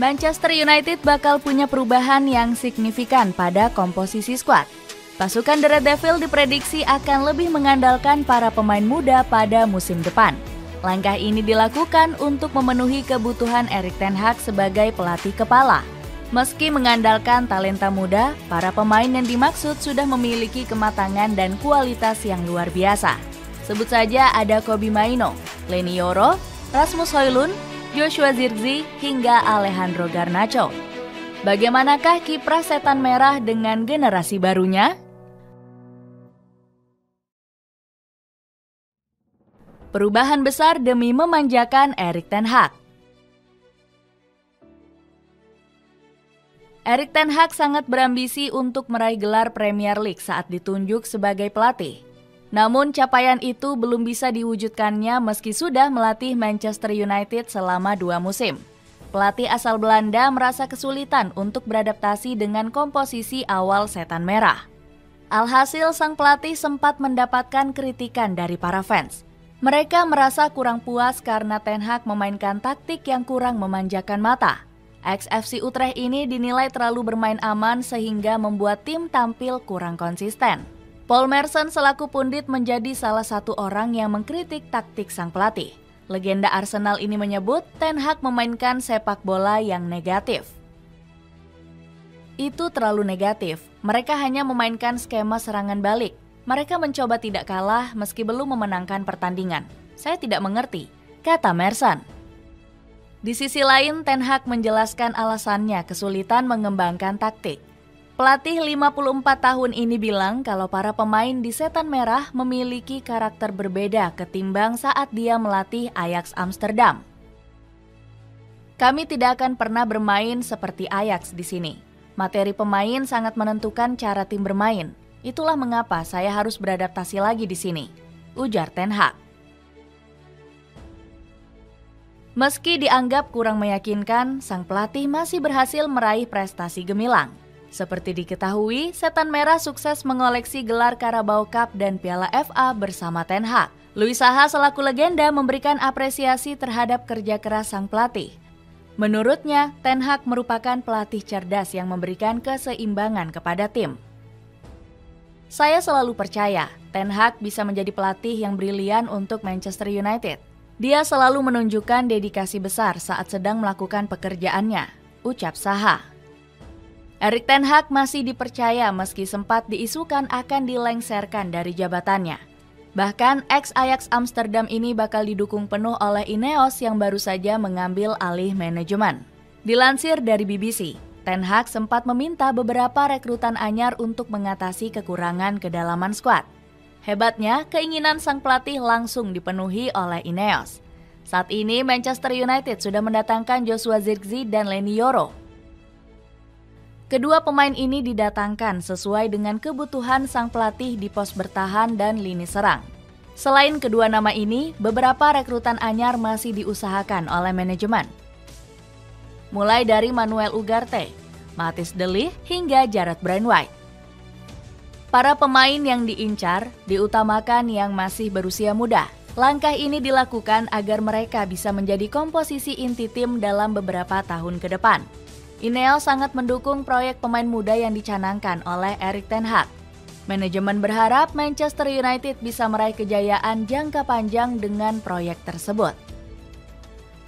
Manchester United bakal punya perubahan yang signifikan pada komposisi skuad. Pasukan The Red Devil diprediksi akan lebih mengandalkan para pemain muda pada musim depan. Langkah ini dilakukan untuk memenuhi kebutuhan Erik ten Hag sebagai pelatih kepala. Meski mengandalkan talenta muda, para pemain yang dimaksud sudah memiliki kematangan dan kualitas yang luar biasa. Sebut saja ada Kobbie Mainoo, Leny Yoro, Rasmus Højlund, Joshua Zirkzee, hingga Alejandro Garnacho. Bagaimanakah kiprah Setan Merah dengan generasi barunya? Perubahan besar demi memanjakan Erik ten Hag. Erik ten Hag sangat berambisi untuk meraih gelar Premier League saat ditunjuk sebagai pelatih. Namun capaian itu belum bisa diwujudkannya meski sudah melatih Manchester United selama 2 musim. Pelatih asal Belanda merasa kesulitan untuk beradaptasi dengan komposisi awal Setan Merah. Alhasil sang pelatih sempat mendapatkan kritikan dari para fans. Mereka merasa kurang puas karena ten Hag memainkan taktik yang kurang memanjakan mata. Ex-FC Utrecht ini dinilai terlalu bermain aman sehingga membuat tim tampil kurang konsisten. Paul Merson selaku pundit menjadi salah satu orang yang mengkritik taktik sang pelatih. Legenda Arsenal ini menyebut ten Hag memainkan sepak bola yang negatif. Itu terlalu negatif, mereka hanya memainkan skema serangan balik. Mereka mencoba tidak kalah meski belum memenangkan pertandingan. Saya tidak mengerti, kata Merson. Di sisi lain, ten Hag menjelaskan alasannya kesulitan mengembangkan taktik. Pelatih 54 tahun ini bilang kalau para pemain di Setan Merah memiliki karakter berbeda ketimbang saat dia melatih Ajax Amsterdam. Kami tidak akan pernah bermain seperti Ajax di sini. Materi pemain sangat menentukan cara tim bermain. Itulah mengapa saya harus beradaptasi lagi di sini, ujar ten Hag. Meski dianggap kurang meyakinkan, sang pelatih masih berhasil meraih prestasi gemilang. Seperti diketahui, Setan Merah sukses mengoleksi gelar Carabao Cup dan Piala FA bersama ten Hag. Louis Saha selaku legenda memberikan apresiasi terhadap kerja keras sang pelatih. Menurutnya, ten Hag merupakan pelatih cerdas yang memberikan keseimbangan kepada tim. Saya selalu percaya, ten Hag bisa menjadi pelatih yang brilian untuk Manchester United. Dia selalu menunjukkan dedikasi besar saat sedang melakukan pekerjaannya, ucap Saha. Erik ten Hag masih dipercaya meski sempat diisukan akan dilengsarkan dari jabatannya. Bahkan ex-Ajax Amsterdam ini bakal didukung penuh oleh Ineos yang baru saja mengambil alih manajemen. Dilansir dari BBC, ten Hag sempat meminta beberapa rekrutan anyar untuk mengatasi kekurangan kedalaman skuad. Hebatnya, keinginan sang pelatih langsung dipenuhi oleh Ineos. Saat ini Manchester United sudah mendatangkan Joshua Zirkzee dan Leny Yoro. Kedua pemain ini didatangkan sesuai dengan kebutuhan sang pelatih di pos bertahan dan lini serang. Selain kedua nama ini, beberapa rekrutan anyar masih diusahakan oleh manajemen. Mulai dari Manuel Ugarte, Matthijs de Ligt hingga Jarrad Brandwhite. Para pemain yang diincar diutamakan yang masih berusia muda. Langkah ini dilakukan agar mereka bisa menjadi komposisi inti tim dalam beberapa tahun ke depan. Ineos sangat mendukung proyek pemain muda yang dicanangkan oleh Erik ten Hag. Manajemen berharap Manchester United bisa meraih kejayaan jangka panjang dengan proyek tersebut.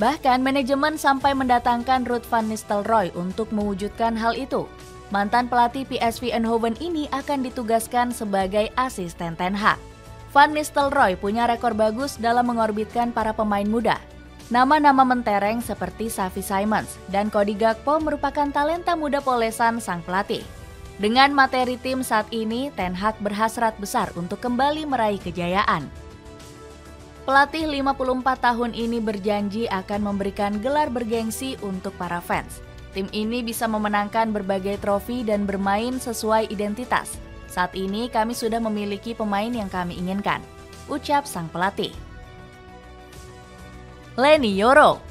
Bahkan manajemen sampai mendatangkan Ruud van Nistelrooy untuk mewujudkan hal itu. Mantan pelatih PSV Eindhoven ini akan ditugaskan sebagai asisten ten Hag. Van Nistelrooy punya rekor bagus dalam mengorbitkan para pemain muda. Nama-nama mentereng seperti Xavi Simons dan Cody Gakpo merupakan talenta muda polesan sang pelatih. Dengan materi tim saat ini, ten Hag berhasrat besar untuk kembali meraih kejayaan. Pelatih 54 tahun ini berjanji akan memberikan gelar bergengsi untuk para fans. Tim ini bisa memenangkan berbagai trofi dan bermain sesuai identitas. Saat ini kami sudah memiliki pemain yang kami inginkan, ucap sang pelatih. Leny Yoro.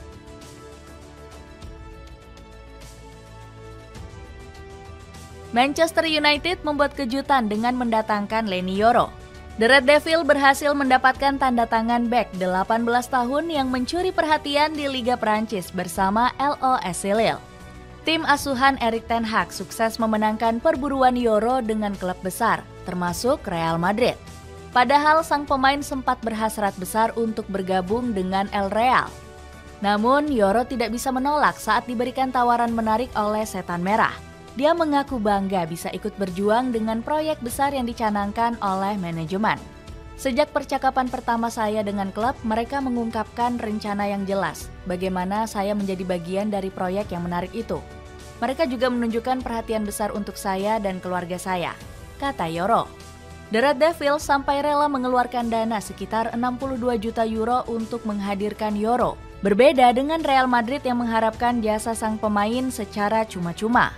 Manchester United membuat kejutan dengan mendatangkan Leny Yoro. The Red Devil berhasil mendapatkan tanda tangan bek 18 tahun yang mencuri perhatian di Liga Prancis bersama LOSC Lille. Tim asuhan Erik ten Hag sukses memenangkan perburuan Euro dengan klub besar, termasuk Real Madrid. Padahal sang pemain sempat berhasrat besar untuk bergabung dengan El Real. Namun, Euro tidak bisa menolak saat diberikan tawaran menarik oleh Setan Merah. Dia mengaku bangga bisa ikut berjuang dengan proyek besar yang dicanangkan oleh manajemen. Sejak percakapan pertama saya dengan klub, mereka mengungkapkan rencana yang jelas bagaimana saya menjadi bagian dari proyek yang menarik itu. Mereka juga menunjukkan perhatian besar untuk saya dan keluarga saya, kata Euro. The Red Devils sampai rela mengeluarkan dana sekitar 62 juta euro untuk menghadirkan Euro. Berbeda dengan Real Madrid yang mengharapkan jasa sang pemain secara cuma-cuma.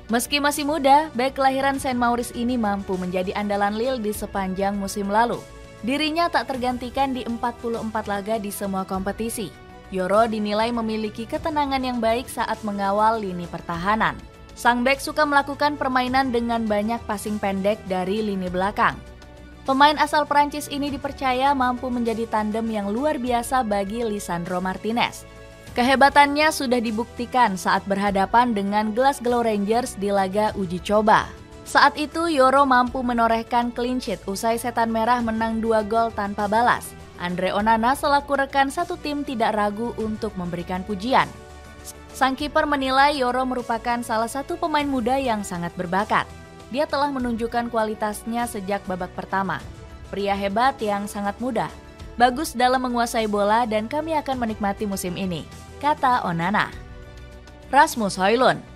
Meski masih muda, bek kelahiran Saint Maurice ini mampu menjadi andalan Lille di sepanjang musim lalu. Dirinya tak tergantikan di 44 laga di semua kompetisi. Euro dinilai memiliki ketenangan yang baik saat mengawal lini pertahanan. Sang bek suka melakukan permainan dengan banyak passing pendek dari lini belakang. Pemain asal Prancis ini dipercaya mampu menjadi tandem yang luar biasa bagi Lisandro Martinez. Kehebatannya sudah dibuktikan saat berhadapan dengan Glasgow Rangers di laga uji coba. Saat itu Euro mampu menorehkan clean sheet usai Setan Merah menang 2 gol tanpa balas. Andre Onana selaku rekan satu tim tidak ragu untuk memberikan pujian. Sang kiper menilai Euro merupakan salah satu pemain muda yang sangat berbakat. Dia telah menunjukkan kualitasnya sejak babak pertama. Pria hebat yang sangat muda, bagus dalam menguasai bola dan kami akan menikmati musim ini, kata Onana. Rasmus Højlund.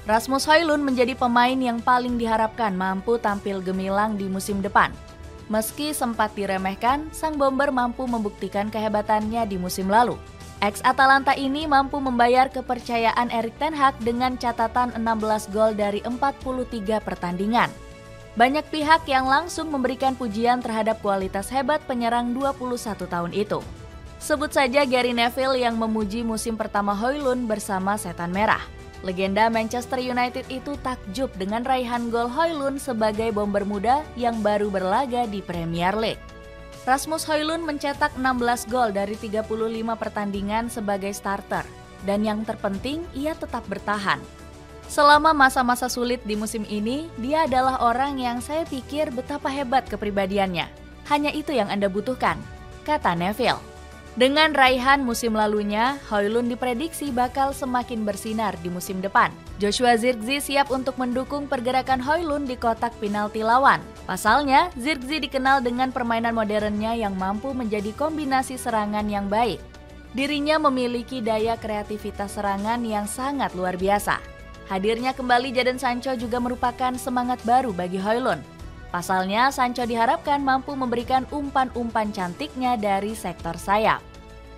Rasmus Højlund menjadi pemain yang paling diharapkan mampu tampil gemilang di musim depan. Meski sempat diremehkan, sang bomber mampu membuktikan kehebatannya di musim lalu. Ex-Atalanta ini mampu membayar kepercayaan Erik ten Hag dengan catatan 16 gol dari 43 pertandingan. Banyak pihak yang langsung memberikan pujian terhadap kualitas hebat penyerang 21 tahun itu. Sebut saja Gary Neville yang memuji musim pertama Højlund bersama Setan Merah. Legenda Manchester United itu takjub dengan raihan gol Højlund sebagai bomber muda yang baru berlaga di Premier League. Rasmus Højlund mencetak 16 gol dari 35 pertandingan sebagai starter, dan yang terpenting ia tetap bertahan. Selama masa-masa sulit di musim ini, dia adalah orang yang saya pikir betapa hebat kepribadiannya. Hanya itu yang Anda butuhkan, kata Neville. Dengan raihan musim lalunya, Højlund diprediksi bakal semakin bersinar di musim depan. Joshua Zirkzee siap untuk mendukung pergerakan Højlund di kotak penalti lawan. Pasalnya, Zirkzee dikenal dengan permainan modernnya yang mampu menjadi kombinasi serangan yang baik. Dirinya memiliki daya kreativitas serangan yang sangat luar biasa. Hadirnya kembali Jadon Sancho juga merupakan semangat baru bagi Højlund. Pasalnya, Sancho diharapkan mampu memberikan umpan-umpan cantiknya dari sektor sayap.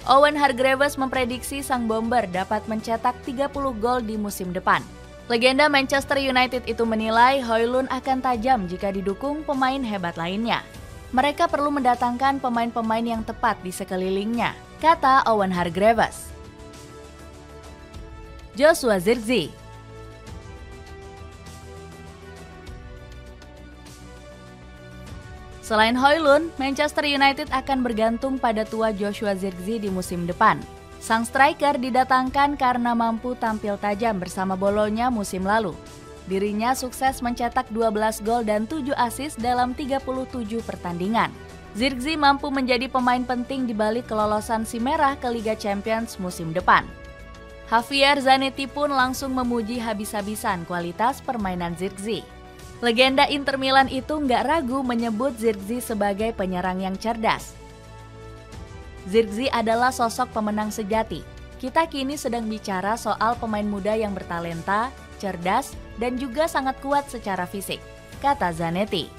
Owen Hargreaves memprediksi sang bomber dapat mencetak 30 gol di musim depan. Legenda Manchester United itu menilai Højlund akan tajam jika didukung pemain hebat lainnya. Mereka perlu mendatangkan pemain-pemain yang tepat di sekelilingnya, kata Owen Hargreaves. Joshua Zirkzee. Selain Højlund, Manchester United akan bergantung pada tua Joshua Zirkzee di musim depan. Sang striker didatangkan karena mampu tampil tajam bersama Bologna musim lalu. Dirinya sukses mencetak 12 gol dan 7 assist dalam 37 pertandingan. Zirkzee mampu menjadi pemain penting di balik kelolosan si Merah ke Liga Champions musim depan. Javier Zanetti pun langsung memuji habis-habisan kualitas permainan Zirkzee. Legenda Inter Milan itu nggak ragu menyebut Zirkzee sebagai penyerang yang cerdas. Zirkzee adalah sosok pemenang sejati. Kita kini sedang bicara soal pemain muda yang bertalenta, cerdas, dan juga sangat kuat secara fisik, kata Zanetti.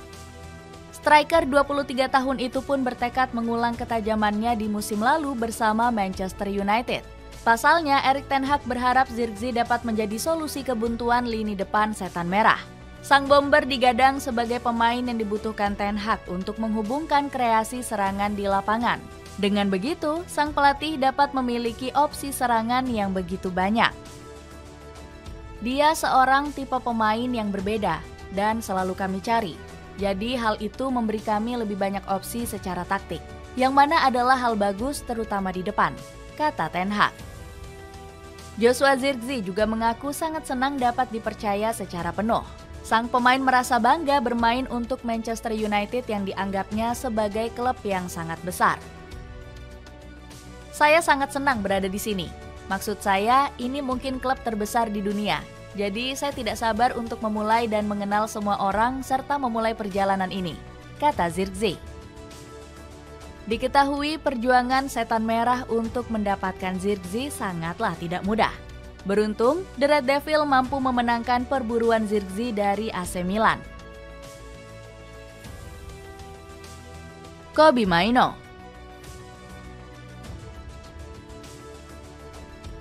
Striker 23 tahun itu pun bertekad mengulang ketajamannya di musim lalu bersama Manchester United. Pasalnya, Erik ten Hag berharap Zirkzee dapat menjadi solusi kebuntuan lini depan Setan Merah. Sang bomber digadang sebagai pemain yang dibutuhkan ten Hag untuk menghubungkan kreasi serangan di lapangan. Dengan begitu, sang pelatih dapat memiliki opsi serangan yang begitu banyak. Dia seorang tipe pemain yang berbeda dan selalu kami cari. Jadi hal itu memberi kami lebih banyak opsi secara taktik, yang mana adalah hal bagus terutama di depan, kata Ten Hag. Joshua Zirkzee juga mengaku sangat senang dapat dipercaya secara penuh. Sang pemain merasa bangga bermain untuk Manchester United yang dianggapnya sebagai klub yang sangat besar. Saya sangat senang berada di sini. Maksud saya, ini mungkin klub terbesar di dunia. Jadi saya tidak sabar untuk memulai dan mengenal semua orang serta memulai perjalanan ini, kata Zirkzee. Diketahui perjuangan Setan Merah untuk mendapatkan Zirkzee sangatlah tidak mudah. Beruntung, The Red Devil mampu memenangkan perburuan Zirkzee dari AC Milan. Kobbie Mainoo.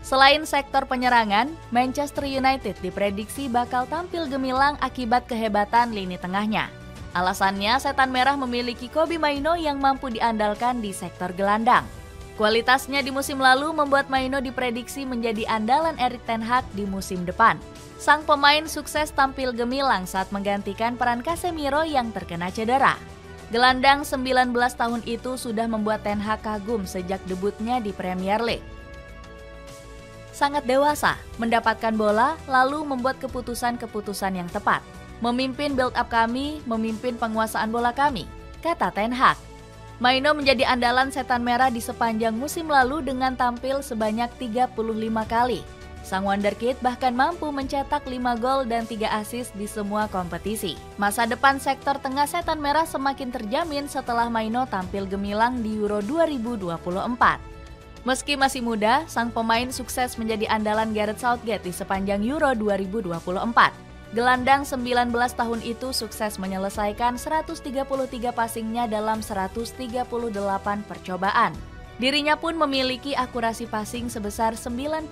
Selain sektor penyerangan, Manchester United diprediksi bakal tampil gemilang akibat kehebatan lini tengahnya. Alasannya, Setan Merah memiliki Kobbie Mainoo yang mampu diandalkan di sektor gelandang. Kualitasnya di musim lalu membuat Mainoo diprediksi menjadi andalan Erik ten Hag di musim depan. Sang pemain sukses tampil gemilang saat menggantikan peran Casemiro yang terkena cedera. Gelandang 19 tahun itu sudah membuat Ten Hag kagum sejak debutnya di Premier League. Sangat dewasa, mendapatkan bola lalu membuat keputusan-keputusan yang tepat. Memimpin build-up kami, memimpin penguasaan bola kami, kata Ten Hag. Mainoo menjadi andalan Setan Merah di sepanjang musim lalu dengan tampil sebanyak 35 kali. Sang wonderkid bahkan mampu mencetak 5 gol dan 3 assist di semua kompetisi. Masa depan sektor tengah Setan Merah semakin terjamin setelah Mainoo tampil gemilang di Euro 2024. Meski masih muda, sang pemain sukses menjadi andalan Gareth Southgate di sepanjang Euro 2024. Gelandang 19 tahun itu sukses menyelesaikan 133 passingnya dalam 138 percobaan. Dirinya pun memiliki akurasi passing sebesar 96%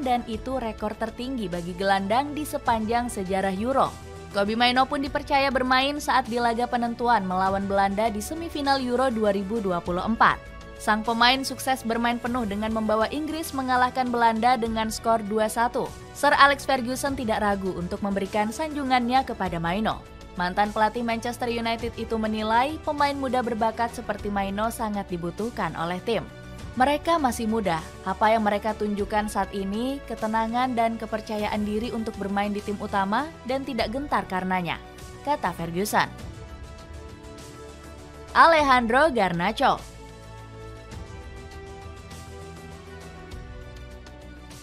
dan itu rekor tertinggi bagi gelandang di sepanjang sejarah Euro. Kobbie Mainoo pun dipercaya bermain saat di laga penentuan melawan Belanda di semifinal Euro 2024. Sang pemain sukses bermain penuh dengan membawa Inggris mengalahkan Belanda dengan skor 2-1. Sir Alex Ferguson tidak ragu untuk memberikan sanjungannya kepada Mainoo. Mantan pelatih Manchester United itu menilai pemain muda berbakat seperti Mainoo sangat dibutuhkan oleh tim. Mereka masih muda, apa yang mereka tunjukkan saat ini, ketenangan dan kepercayaan diri untuk bermain di tim utama dan tidak gentar karenanya, kata Ferguson. Alejandro Garnacho.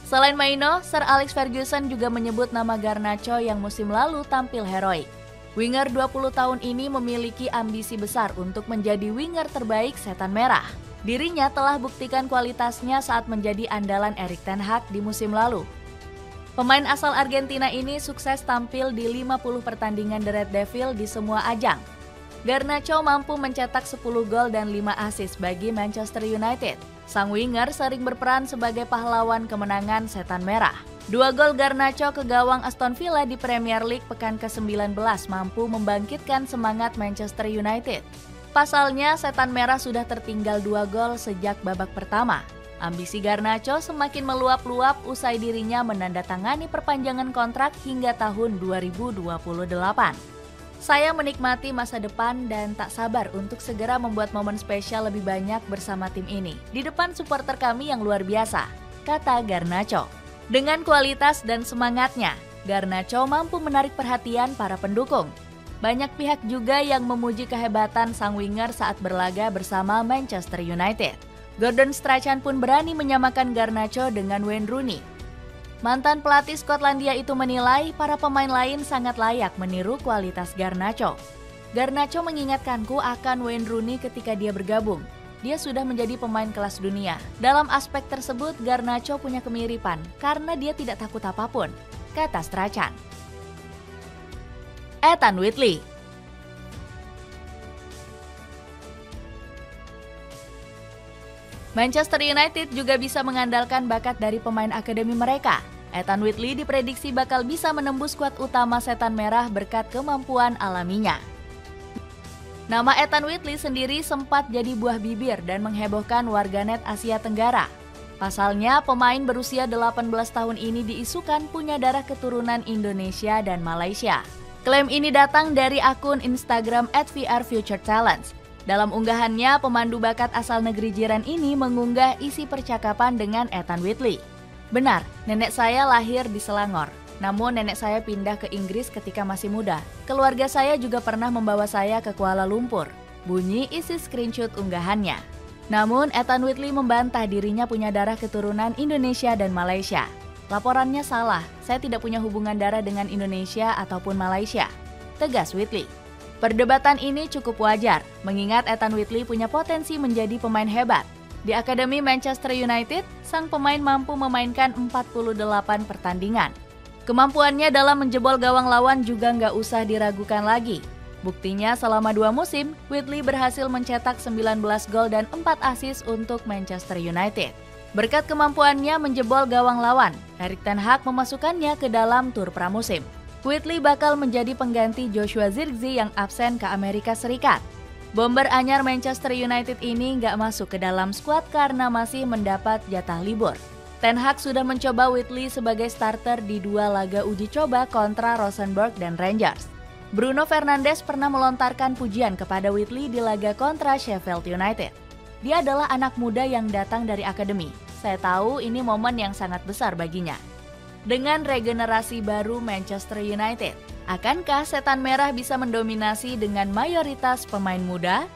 Selain Mainoo, Sir Alex Ferguson juga menyebut nama Garnacho yang musim lalu tampil heroik. Winger 20 tahun ini memiliki ambisi besar untuk menjadi winger terbaik Setan Merah. Dirinya telah buktikan kualitasnya saat menjadi andalan Erik ten Hag di musim lalu. Pemain asal Argentina ini sukses tampil di 50 pertandingan The Red Devil di semua ajang. Garnacho mampu mencetak 10 gol dan 5 assist bagi Manchester United. Sang winger sering berperan sebagai pahlawan kemenangan Setan Merah. 2 gol Garnacho ke gawang Aston Villa di Premier League pekan ke-19 mampu membangkitkan semangat Manchester United. Pasalnya, Setan Merah sudah tertinggal 2 gol sejak babak pertama. Ambisi Garnacho semakin meluap-luap usai dirinya menandatangani perpanjangan kontrak hingga tahun 2028. Saya menikmati masa depan dan tak sabar untuk segera membuat momen spesial lebih banyak bersama tim ini di depan supporter kami yang luar biasa, kata Garnacho. Dengan kualitas dan semangatnya, Garnacho mampu menarik perhatian para pendukung. Banyak pihak juga yang memuji kehebatan sang winger saat berlaga bersama Manchester United. Gordon Strachan pun berani menyamakan Garnacho dengan Wayne Rooney. Mantan pelatih Skotlandia itu menilai para pemain lain sangat layak meniru kualitas Garnacho. Garnacho mengingatkanku akan Wayne Rooney ketika dia bergabung. Dia sudah menjadi pemain kelas dunia. Dalam aspek tersebut, Garnacho punya kemiripan karena dia tidak takut apapun, kata Strachan. Ethan Whitley. Manchester United juga bisa mengandalkan bakat dari pemain akademi mereka. Ethan Whitley diprediksi bakal bisa menembus skuad utama Setan Merah berkat kemampuan alaminya. Nama Ethan Whitley sendiri sempat jadi buah bibir dan menghebohkan warganet Asia Tenggara. Pasalnya, pemain berusia 18 tahun ini diisukan punya darah keturunan Indonesia dan Malaysia. Klaim ini datang dari akun Instagram @vrfuturetalents. Dalam unggahannya, pemandu bakat asal negeri jiran ini mengunggah isi percakapan dengan Ethan Whitley. Benar, nenek saya lahir di Selangor. Namun nenek saya pindah ke Inggris ketika masih muda. Keluarga saya juga pernah membawa saya ke Kuala Lumpur. Bunyi isi screenshot unggahannya. Namun Ethan Whitley membantah dirinya punya darah keturunan Indonesia dan Malaysia. Laporannya salah, saya tidak punya hubungan darah dengan Indonesia ataupun Malaysia, tegas Whitley. Perdebatan ini cukup wajar, mengingat Ethan Whitley punya potensi menjadi pemain hebat. Di Akademi Manchester United, sang pemain mampu memainkan 48 pertandingan. Kemampuannya dalam menjebol gawang lawan juga nggak usah diragukan lagi. Buktinya selama 2 musim, Whitley berhasil mencetak 19 gol dan 4 assist untuk Manchester United. Berkat kemampuannya menjebol gawang lawan, Erik ten Hag memasukkannya ke dalam tur pramusim. Whitley bakal menjadi pengganti Joshua Zirkzee yang absen ke Amerika Serikat. Bomber anyar Manchester United ini nggak masuk ke dalam skuad karena masih mendapat jatah libur. Ten Hag sudah mencoba Whitley sebagai starter di 2 laga uji coba kontra Rosenborg dan Rangers. Bruno Fernandes pernah melontarkan pujian kepada Whitley di laga kontra Sheffield United. Dia adalah anak muda yang datang dari akademi. Saya tahu ini momen yang sangat besar baginya. Dengan regenerasi baru Manchester United, akankah Setan Merah bisa mendominasi dengan mayoritas pemain muda?